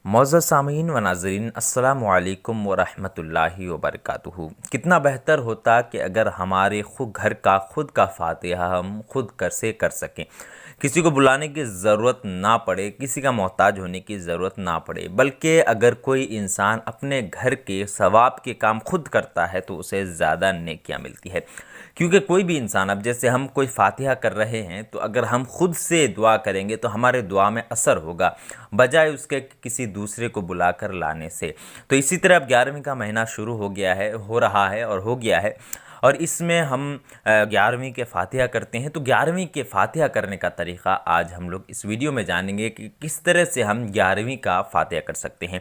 معزز سامعین و ناظرین، السلام علیکم ورحمۃ اللہ وبرکاتہ۔ کتنا بہتر ہوتا کہ اگر ہمارے خود کا فاتحہ ہم خود کر سکیں، کسی کو بلانے کی ضرورت نہ پڑے، کسی کا محتاج ہونے کی ضرورت نہ پڑے، بلکہ اگر کوئی انسان اپنے گھر کے ثواب کے کام خود کرتا ہے تو اسے زیادہ نیکیاں ملتی ہے۔ کیونکہ کوئی بھی انسان، اب جیسے ہم کوئی فاتحہ کر رہے ہیں تو اگر ہم خود سے دعا کریں گے تو ہمارے دعا میں اثر ہوگا، بجائے اس کے کسی دوسرے کو بلا کر لانے سے۔ تو اسی طرح اب 11ویں کا مہینہ شروع ہو رہا ہے اور ہو گیا ہے، اور اس میں ہم 11ویں کے فاتحہ کرتے ہیں۔ تو 11ویں کے فاتحہ کرنے کا طریقہ آج ہم لوگ اس ویڈیو میں جانیں گے کہ کس طرح سے ہم 11ویں کا فاتحہ کر سکتے ہیں۔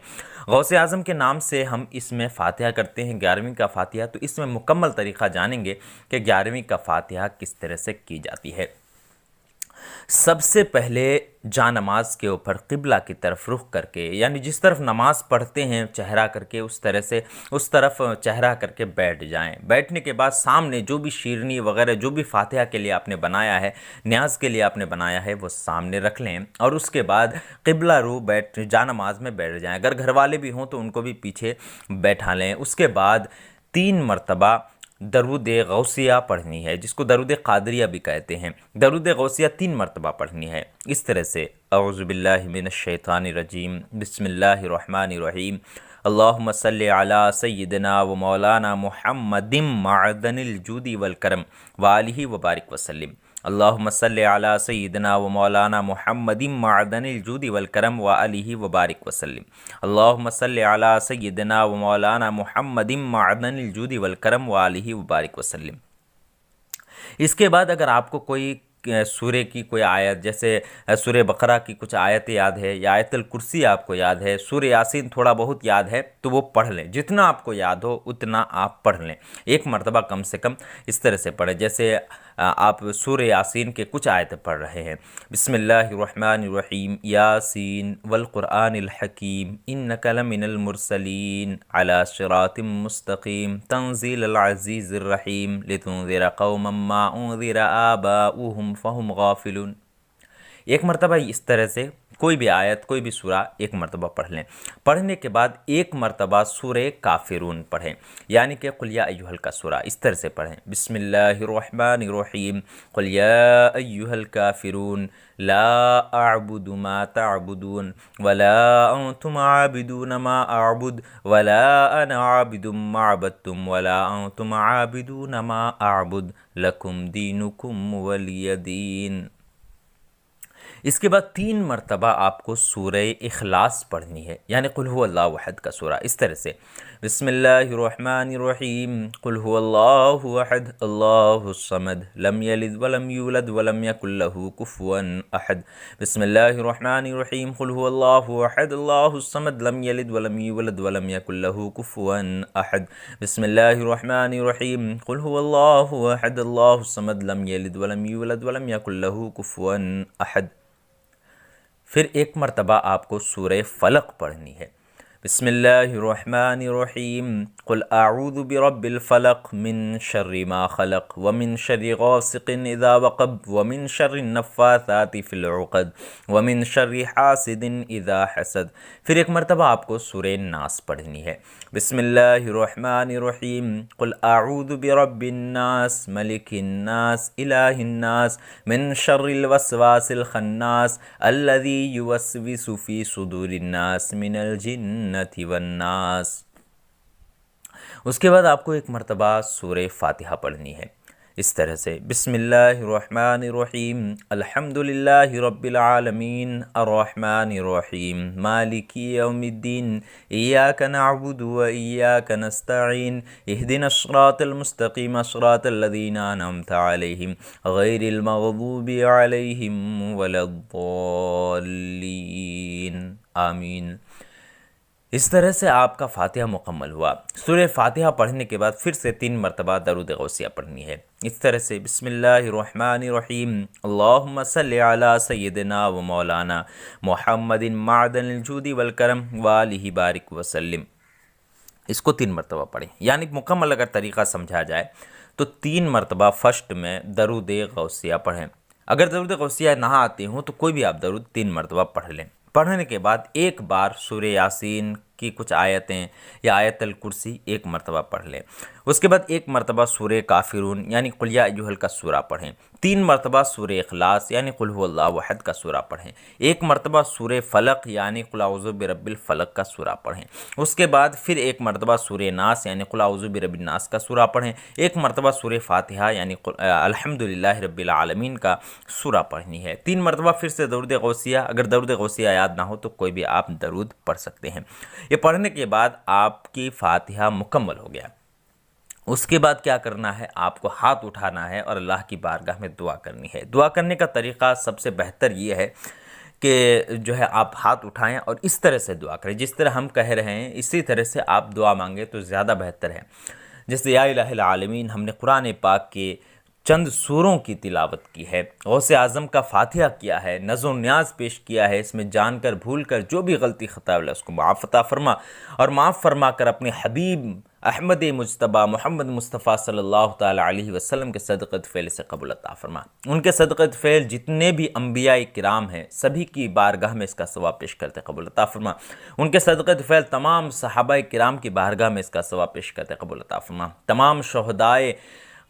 غوث اعظم کے نام سے ہم اس میں فاتحہ کرتے ہیں 11ویں کا فاتحہ، تو اس میں مکمل طریقہ جانیں گے کہ 11ویں کا فاتحہ کس طرح سے کی جاتی ہے۔ سب سے پہلے جا نماز کے اوپر قبلہ کی طرف رخ کر کے، یعنی جس طرف نماز پڑھتے ہیں چہرہ کر کے، اس طرف چہرہ کر کے بیٹھ جائیں۔ بیٹھنے کے بعد سامنے جو بھی شیرنی وغیرہ جو بھی فاتحہ کے لیے آپ نے بنایا ہے، نیاز کے لیے آپ نے بنایا ہے، وہ سامنے رکھ لیں، اور اس کے بعد قبلہ رو جا نماز میں بیٹھ جائیں۔ اگر گھر والے بھی ہوں تو ان کو بھی پیچھے بیٹھا لیں۔ اس کے بعد 3 مرتبہ درود غوثیہ پڑھنی ہے، جس کو درود قادریہ بھی کہتے ہیں۔ درود غوثیہ 3 مرتبہ پڑھنی ہے، اس طرح سے: اعوذ باللہ من الشیطان الرجیم، بسم اللہ الرحمن الرحیم، اللہم صلی علی سیدنا و مولانا محمد معدن الجود والکرم وآلہ وبارک وسلم۔ اللہم صلی علی سیدنا و مولانا محمد معدن الجود والکرم وآلہ وبارک وسلم۔ اللہم صلی علی سیدنا و مولانا محمد معدن الجود والکرم وآلہ وبارک وسلم۔ اس کے بعد اگر آپ کو کوئی سورہ کی کوئی آیت، جیسے سورہ بقرہ کی کچھ آیت یاد ہے یا آیت الکرسی آپ کو یاد ہے، سورہ یاسین تھوڑا بہت یاد ہے، تو وہ پڑھ لیں۔ جتنا آپ کو یاد ہو اتنا آپ پڑھ لیں، 1 مرتبہ کم سے کم اس طرح سے پڑھیں۔ جیسے آپ سورہ یاسین کے کچھ آیتیں پڑھ رہے ہیں: بسم اللہ الرحمن الرحیم، یاسین والقرآن الحکیم، انک لمن المرسلین علی صراط مستقیم، تنزیل العزیز الرحیم، لتنذر قوما ما انذر آباؤہم فہم غافلون۔ 1 مرتبہ اس طرح سے کوئی بھی آیت، کوئی بھی سورہ 1 مرتبہ پڑھ لیں۔ پڑھنے کے بعد 1 مرتبہ سورہ کافرون پڑھیں، یعنی کہ قل یا ایھا کا سورہ، اس طرح سے پڑھیں: بسم اللہ الرحمن الرحیم، قل یا ایھا الکافرون، لا اعبد ما تعبدون ولا انتم عابدون ما اعبد ولا انا عابد ما عبدتم ولا انتم عابدون ما اعبد لکم دینکم ولی دین۔ اس کے بعد 3 مرتبہ آپ کو سورہ اخلاص پڑھنی ہے، یعنی قل هو اللہ احد کا سورہ، اس طرح سے: بسم اللہ الرحمن الرحیم، قل هو اللہ احد اللہ الصمد، لم یلد ولم یولد ولم یکن له کفوا احد۔ بسم اللہ الرحمن الرحیم، قل هو اللہ احد اللہ الصمد، لم یلد ولم یولد ولم یکن له کفوا احد۔ بسم اللہ الرحمن الرحیم، قل هو اللہ احد اللہ الصمد، لم یلد ولم یولد ولم یکن له کفوا احد۔ پھر 1 مرتبہ آپ کو سورہ فلق پڑھنی ہے: بسم اللہ الرحمن الرحیم، قل اعوذ برب الفلق، من شر ما خلق، ومن شر غاسق اذا وقب، ومن شر النفاثات فی العقد، ومن شر حاسد اذا حسد۔ پھر 1 مرتبہ آپ کو سورہ ناس پڑھنی ہے: بسم اللہ الرحمن الرحیم، قل اعوذ برب الناس، ملک الناس، الہ الناس، من شر الوسواس الخناس، الذی یوسوس فی صدور الناس من الجنۃ والناس۔ اس کے بعد آپ کو 1 مرتبہ سورہ فاتحہ پڑھنی ہے، اس طرح سے: بسم اللہ الرحمن الرحیم، الحمد للہ رب العالمین، الرحمن الرحیم، مالک یوم الدین، ایاک نعبد و ایاک نستعین، اہدنا الصراط المستقیم، صراط الذین انعمت علیہم غیر المغضوب علیہم ولا الضالین، آمین۔ اس طرح سے آپ کا فاتحہ مکمل ہوا۔ سورہ فاتحہ پڑھنے کے بعد پھر سے 3 مرتبہ درود غوثیہ پڑھنی ہے، اس طرح سے: بسم اللہ الرحمن الرحیم، اللہم صلی علی سیدنا و مولانا محمد معدن الجود والکرم وآلہ بارک وسلم۔ اس کو 3 مرتبہ پڑھیں، یعنی مکمل اگر طریقہ سمجھا جائے تو 3 مرتبہ فرسٹ میں درود غوثیہ پڑھیں۔ اگر درود غوثیہ نہ آتے ہوں تو کوئی بھی آپ درود 3 مرتبہ پڑھ لیں۔ پڑھنے کے بعد ایک بار سورہ یاسین کی کچھ آیتیں یا آیت الکرسی ایک مرتبہ پڑھ لیں۔ اس کے بعد ایک مرتبہ سورہ کافرون یعنی قل یا ایھا کا سورہ پڑھیں، 3 مرتبہ سورہ اخلاص یعنی قل ھو اللہ احد کا سورہ پڑھیں، ایک مرتبہ سورہ فلق یعنی قل اعوذ برب الفلق کا سورہ پڑھیں، اس کے بعد پھر ایک مرتبہ سورہ ناس یعنی قل اعوذ برب الناس کا سورہ پڑھیں، ایک مرتبہ سورہ فاتحہ یعنی الحمدللہ رب العالمین کا سورہ پڑھنی ہے، 3 مرتبہ پھر سے درود غوثیہ، اگر درود غوثیہ یاد نہ ہو تو کوئی بھی آپ درود پڑھ سکتے ہیں۔ یہ پڑھنے کے بعد آپ کی فاتحہ مکمل ہو گیا۔ اس کے بعد کیا کرنا ہے، آپ کو ہاتھ اٹھانا ہے اور اللہ کی بارگاہ میں دعا کرنی ہے۔ دعا کرنے کا طریقہ سب سے بہتر یہ ہے کہ جو ہے آپ ہاتھ اٹھائیں اور اس طرح سے دعا کریں، جس طرح ہم کہہ رہے ہیں اسی طرح سے آپ دعا مانگیں تو زیادہ بہتر ہے۔ جیسے یا الہ العالمین ہم نے قرآن پاک کے چند سوروں کی تلاوت کی ہے، غوث اعظم کا فاتحہ کیا ہے، نظر و نیاز پیش کیا ہے، اس میں جان کر بھول کر جو بھی غلطی خطا ہے اس کو معاف عطا فرما، اور معاف فرما کر اپنے حبیب احمد مجتبیٰ محمد مصطفیٰ صلی اللہ تعالی علیہ وسلم کے صدقۃ فعل سے قبول عطا فرما۔ ان کے صدقۃ فعل جتنے بھی انبیاء کرام ہیں سبھی کی بارگاہ میں اس کا ثواب پیش کرتے قبول عطا فرما۔ ان کے صدقۃ فعل تمام صحابہ کرام کی بارگاہ میں اس کا ثواب پیش کرتے قبول عطا فرما۔ تمام شہدائے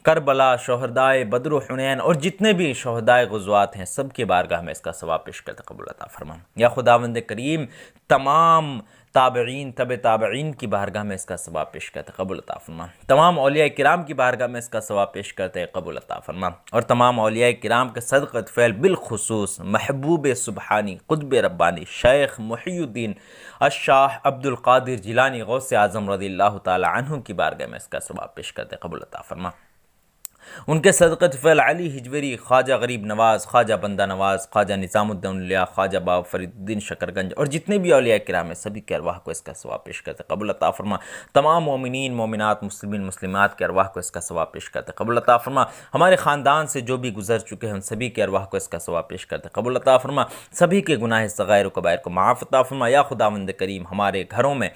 کربلا، شہدائے بدر و حنین اور جتنے بھی شہدائے غزوات ہیں سب کی بارگاہ میں اس کا ثواب پیش کرتے قبول عطا فرما۔ یا خداوند کریم تمام تابعین تابعین کی بارگاہ میں اس کا ثواب پیش کرتے قبول عطا فرما، تمام اولیاء کرام کی بارگاہ میں اس کا ثواب پیش کرتے قبول عطا فرما، اور تمام اولیاء کرام کے صدقۃ فعل بالخصوص محبوب سبحانی قطب ربانی شیخ محی الدین الشاہ عبد القادر جیلانی غوث اعظم رضی اللہ تعالی عنہ کی بارگاہ میں اس کا ثواب پیش کرتے قبول عطا فرما۔ ان کے صدقۃ فعل علی حجویری، خواجہ غریب نواز، خواجہ بندہ نواز، خواجہ نظام الدین اولیاء، خواجہ بابا فرید الدین شکرگنج اور جتنے بھی اولیاء کرام ہیں سبھی کے ارواح کو اس کا ثواب پیش کرتے قبول عطا فرما۔ تمام مومنین مومنات مسلمین مسلمات کے ارواح کو اس کا ثواب پیش کرتے قبول عطا فرما۔ ہمارے خاندان سے جو بھی گزر چکے ہیں ان سبھی کے ارواح کو اس کا ثواب پیش کرتے قبول عطا فرما۔ سبھی کے گناہ صغائر و کبائر کو معاف عطا فرما۔ یا خداوند کریم ہمارے گھروں میں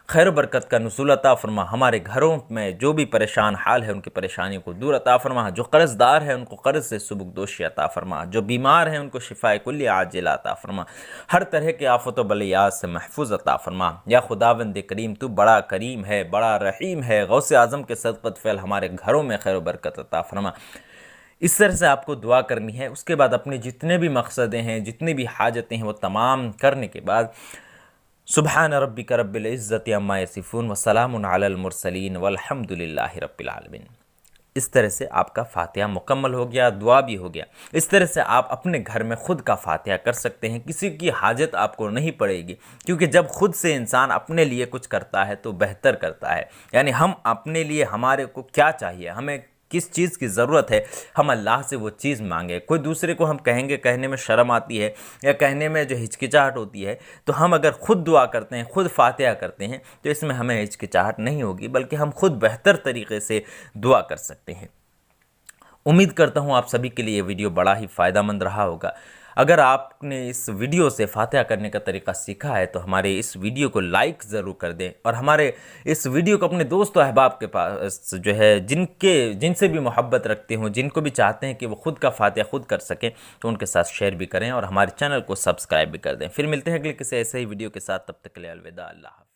خیر و برکت کا نزول عطا فرما، ہمارے گھروں میں جو بھی پریشان حال ہے ان کی پریشانیوں کو دور عطا فرما، جو قرض دار ہے ان کو قرض سے سبکدوشی عطا فرما، جو بیمار ہیں ان کو شفاء کلی عاجلہ عطا فرما، ہر طرح کے آفت و بلیات سے محفوظ عطا فرما۔ یا خداوند کریم تو بڑا کریم ہے، بڑا رحیم ہے، غوث اعظم کے صدقۃ فعل ہمارے گھروں میں خیر و برکت عطا فرما۔ اس طرح سے آپ کو دعا کرنی ہے۔ اس کے بعد اپنے جتنے بھی مقصدیں ہیں جتنی بھی حاجتیں ہیں وہ تمام کرنے کے بعد سبحان ربک رب العزت عما یصفون وسلام علی المرسلین والحمد للہ رب العالمین۔ اس طرح سے آپ کا فاتحہ مکمل ہو گیا، دعا بھی ہو گیا۔ اس طرح سے آپ اپنے گھر میں خود کا فاتحہ کر سکتے ہیں، کسی کی حاجت آپ کو نہیں پڑے گی، کیونکہ جب خود سے انسان اپنے لیے کچھ کرتا ہے تو بہتر کرتا ہے۔ یعنی ہم اپنے لیے ہمارے کو کیا چاہیے، ہمیں کس چیز کی ضرورت ہے، ہم اللہ سے وہ چیز مانگے۔ کوئی دوسرے کو ہم کہیں گے، کہنے میں شرم آتی ہے یا کہنے میں جو ہچکچاہٹ ہوتی ہے، تو ہم اگر خود دعا کرتے ہیں، خود فاتحہ کرتے ہیں تو اس میں ہمیں ہچکچاہٹ نہیں ہوگی، بلکہ ہم خود بہتر طریقے سے دعا کر سکتے ہیں۔ امید کرتا ہوں آپ سبھی کے لیے یہ ویڈیو بڑا ہی فائدہ مند رہا ہوگا۔ اگر آپ نے اس ویڈیو سے فاتحہ کرنے کا طریقہ سیکھا ہے تو ہمارے اس ویڈیو کو لائک ضرور کر دیں، اور ہمارے اس ویڈیو کو اپنے دوست و احباب کے پاس جو ہے جن سے بھی محبت رکھتے ہوں، جن کو بھی چاہتے ہیں کہ وہ خود کا فاتحہ خود کر سکیں تو ان کے ساتھ شیئر بھی کریں اور ہمارے چینل کو سبسکرائب بھی کر دیں۔ پھر ملتے ہیں اگلے کسی ایسے ہی ویڈیو کے ساتھ، تب تک کے لیے الوداع، اللہ حافظ۔